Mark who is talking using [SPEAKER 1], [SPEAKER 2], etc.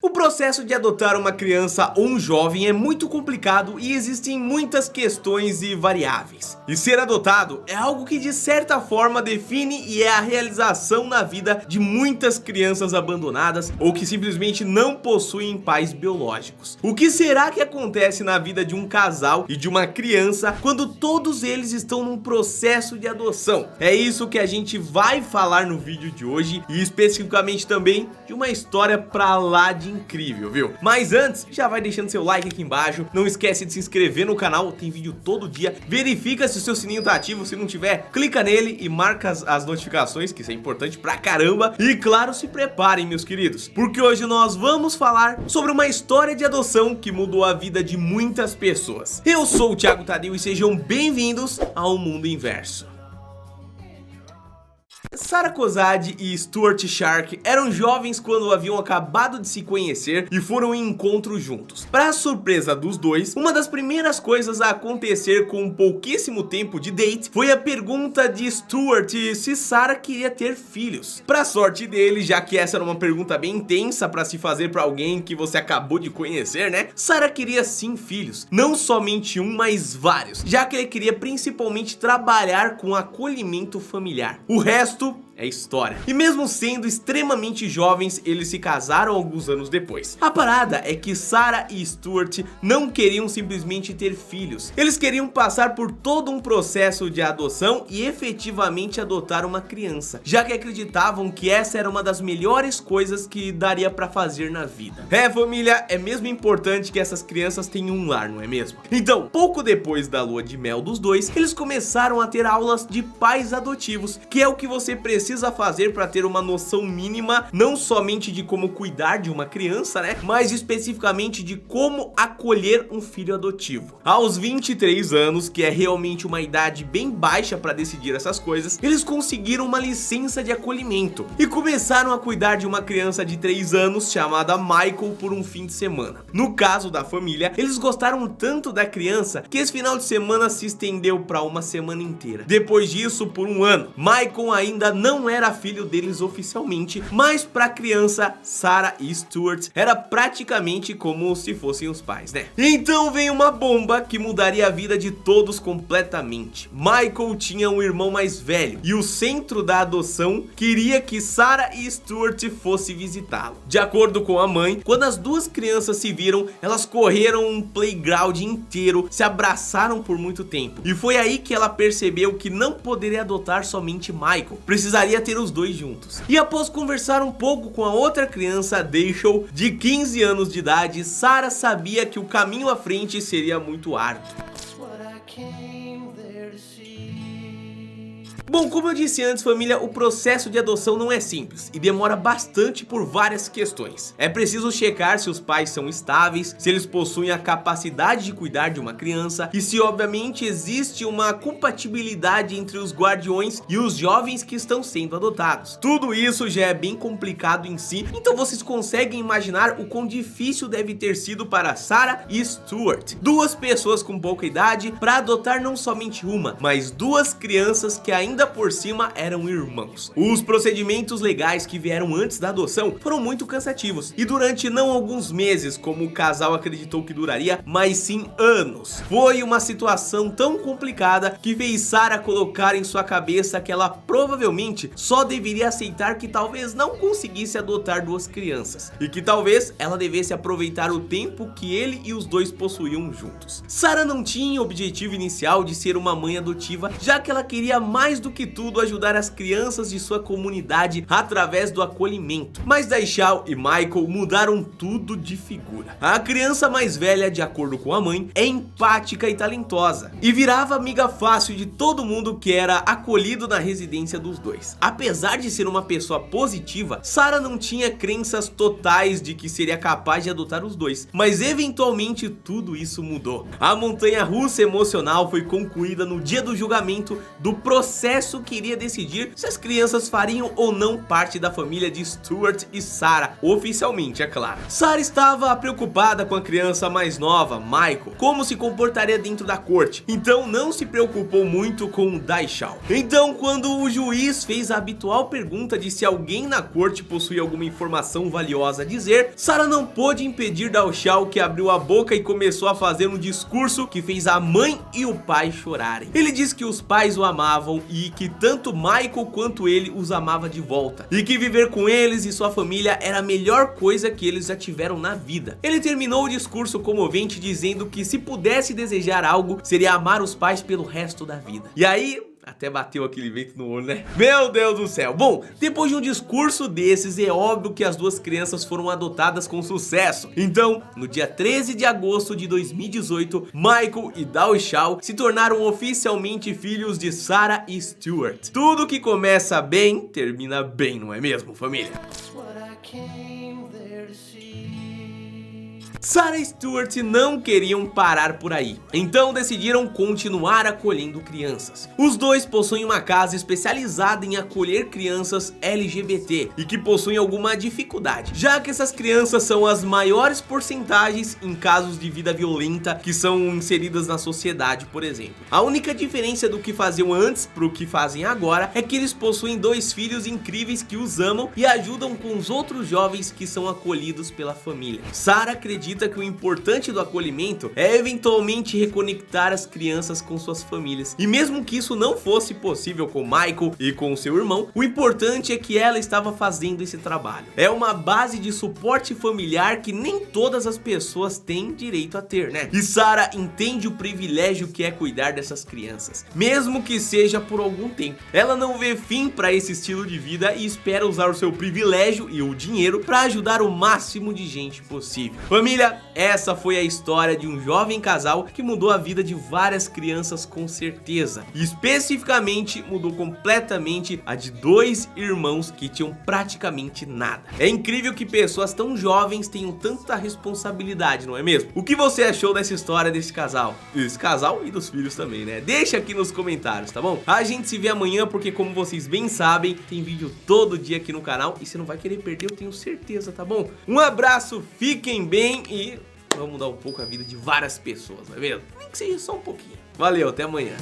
[SPEAKER 1] O processo de adotar uma criança ou um jovem é muito complicado e existem muitas questões e variáveis. E ser adotado é algo que de certa forma define e é a realização na vida de muitas crianças abandonadas ou que simplesmente não possuem pais biológicos. O que será que acontece na vida de um casal e de uma criança quando todos eles estão num processo de adoção? É isso que a gente vai falar no vídeo de hoje e especificamente também de uma história pra lá de incrível, viu? Mas antes, já vai deixando seu like aqui embaixo, não esquece de se inscrever no canal, tem vídeo todo dia, verifica se o seu sininho tá ativo, se não tiver, clica nele e marca as notificações, que isso é importante pra caramba, e claro, se preparem meus queridos, porque hoje nós vamos falar sobre uma história de adoção que mudou a vida de muitas pessoas. Eu sou o Thiago Tadeu e sejam bem-vindos ao Mundo Inverso. Sarah Kozade e Stuart Shark eram jovens quando haviam acabado de se conhecer e foram em encontro juntos. Para surpresa dos dois, uma das primeiras coisas a acontecer com pouquíssimo tempo de date foi a pergunta de Stuart se Sarah queria ter filhos. Para sorte dele, já que essa era uma pergunta bem intensa para se fazer para alguém que você acabou de conhecer, né? Sarah queria sim filhos, não somente um, mas vários, já que ele queria principalmente trabalhar com acolhimento familiar. O resto é história. E mesmo sendo extremamente jovens, eles se casaram alguns anos depois. A parada é que Sarah e Stuart não queriam simplesmente ter filhos. Eles queriam passar por todo um processo de adoção e efetivamente adotar uma criança, já que acreditavam que essa era uma das melhores coisas que daria pra fazer na vida. Família, é mesmo importante que essas crianças tenham um lar, não é mesmo? Então, pouco depois da lua de mel dos dois, eles começaram a ter aulas de pais adotivos, que é o que você precisa fazer para ter uma noção mínima, não somente de como cuidar de uma criança, né, mas especificamente de como acolher um filho adotivo. Aos 23 anos, que é realmente uma idade bem baixa para decidir essas coisas, eles conseguiram uma licença de acolhimento e começaram a cuidar de uma criança de 3 anos chamada Michael por um fim de semana. No caso da família, eles gostaram tanto da criança que esse final de semana se estendeu para uma semana inteira. Depois disso, por um ano, Michael ainda não era filho deles oficialmente, mas pra criança, Sarah e Stuart era praticamente como se fossem os pais, né? Então veio uma bomba que mudaria a vida de todos completamente. Michael tinha um irmão mais velho e o centro da adoção queria que Sarah e Stuart fossem visitá-lo. De acordo com a mãe, quando as duas crianças se viram, elas correram um playground inteiro, se abraçaram por muito tempo. E foi aí que ela percebeu que não poderia adotar somente Michael, precisaria ter os dois juntos. E após conversar um pouco com a outra criança, Dayshel, de 15 anos de idade, Sarah sabia que o caminho à frente seria muito árduo. Bom, como eu disse antes, família, o processo de adoção não é simples e demora bastante por várias questões. É preciso checar se os pais são estáveis, se eles possuem a capacidade de cuidar de uma criança e se obviamente existe uma compatibilidade entre os guardiões e os jovens que estão sendo adotados. Tudo isso já é bem complicado em si, então vocês conseguem imaginar o quão difícil deve ter sido para Sarah e Stuart, duas pessoas com pouca idade, para adotar não somente uma, mas duas crianças que ainda por cima eram irmãos. Os procedimentos legais que vieram antes da adoção foram muito cansativos e durante não alguns meses, como o casal acreditou que duraria, mas sim anos. Foi uma situação tão complicada que fez Sarah colocar em sua cabeça que ela provavelmente só deveria aceitar que talvez não conseguisse adotar duas crianças e que talvez ela devesse aproveitar o tempo que ele e os dois possuíam juntos. Sarah não tinha o objetivo inicial de ser uma mãe adotiva, já que ela queria mais do que tudo ajudar as crianças de sua comunidade através do acolhimento. Mas Dayshel e Michael mudaram tudo de figura. A criança mais velha, de acordo com a mãe, é empática e talentosa e virava amiga fácil de todo mundo que era acolhido na residência dos dois. Apesar de ser uma pessoa positiva, Sarah não tinha crenças totais de que seria capaz de adotar os dois, mas eventualmente tudo isso mudou. A montanha russa emocional foi concluída no dia do julgamento do processo Congresso que iria decidir se as crianças fariam ou não parte da família de Stuart e Sarah, oficialmente, é claro. Sarah estava preocupada com a criança mais nova, Michael, como se comportaria dentro da corte, então não se preocupou muito com Daishao. Então, quando o juiz fez a habitual pergunta de se alguém na corte possuía alguma informação valiosa a dizer, Sarah não pôde impedir Daishao, que abriu a boca e começou a fazer um discurso que fez a mãe e o pai chorarem. Ele disse que os pais o amavam e que tanto Michael quanto ele os amava de volta, e que viver com eles e sua família era a melhor coisa que eles já tiveram na vida. Ele terminou o discurso comovente dizendo que se pudesse desejar algo, seria amar os pais pelo resto da vida. E aí, até bateu aquele vento no olho, né? Meu Deus do céu. Bom, depois de um discurso desses, é óbvio que as duas crianças foram adotadas com sucesso. Então, no dia 13 de agosto de 2018, Michael e Daishao se tornaram oficialmente filhos de Sarah e Stuart. Tudo que começa bem, termina bem, não é mesmo, família? Sarah e Stuart não queriam parar por aí, então decidiram continuar acolhendo crianças. Os dois possuem uma casa especializada em acolher crianças LGBT e que possuem alguma dificuldade, já que essas crianças são as maiores porcentagens em casos de vida violenta que são inseridas na sociedade, por exemplo. A única diferença do que faziam antes para o que fazem agora é que eles possuem dois filhos incríveis que os amam e ajudam com os outros jovens que são acolhidos pela família. Sarah acredita que o importante do acolhimento é eventualmente reconectar as crianças com suas famílias, e mesmo que isso não fosse possível com Michael e com seu irmão, o importante é que ela estava fazendo esse trabalho. É uma base de suporte familiar que nem todas as pessoas têm direito a ter, né? E Sarah entende o privilégio que é cuidar dessas crianças, mesmo que seja por algum tempo. Ela não vê fim para esse estilo de vida e espera usar o seu privilégio e o dinheiro para ajudar o máximo de gente possível. Família, essa foi a história de um jovem casal que mudou a vida de várias crianças com certeza. E especificamente mudou completamente a de dois irmãos que tinham praticamente nada. É incrível que pessoas tão jovens tenham tanta responsabilidade, não é mesmo? O que você achou dessa história desse casal? Desse casal e dos filhos também, né? Deixa aqui nos comentários, tá bom? A gente se vê amanhã porque, como vocês bem sabem, tem vídeo todo dia aqui no canal e você não vai querer perder, eu tenho certeza, tá bom? Um abraço, fiquem bem e vamos mudar um pouco a vida de várias pessoas, não é mesmo? Nem que seja só um pouquinho. Valeu, até amanhã.